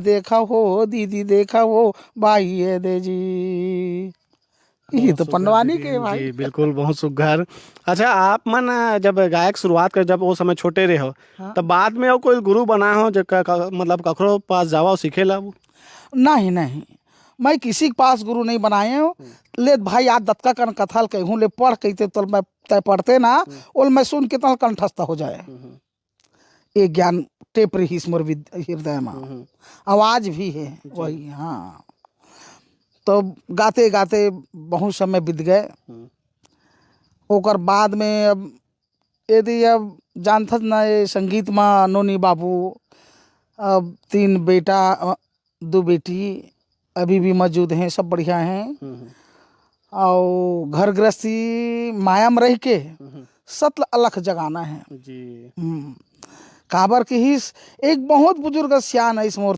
देखा हो दीदी देखा हो भाई ये दे जी। ये तो पंडवानी के भाई। जी बिल्कुल, बहुत सुघर। अच्छा, आप मन जब गायक शुरुआत कर, जब वो समय छोटे रहे हो, हाँ। तब बाद में वो कोई गुरु बना हो जो मतलब ककरो पास जावा सीखेला वो? नहीं नहीं, मैं किसी के पास गुरु नहीं बनाए हूँ। ले भाई आज दत्का कन कथाल कहूँ ले पढ़ कहते तो मैं तय पढ़ते ना, और मैं सुन के तो कंठस्थ हो जाए। ये ज्ञान टेप रही मोर हृदय में, आवाज भी है वही। हाँ, तो गाते गाते बहुत समय बीत गए। ओकर बाद में अब यदि अब जानथत ना, ये संगीत में नोनी बाबू, अब 3 बेटा 2 बेटी अभी भी मौजूद हैं, सब बढ़िया हैं। और घर गृहस्थी माया में रह के सत्ल अलख जगाना है जी। काबर की ही एक बहुत बुजुर्ग सियान है इस मोर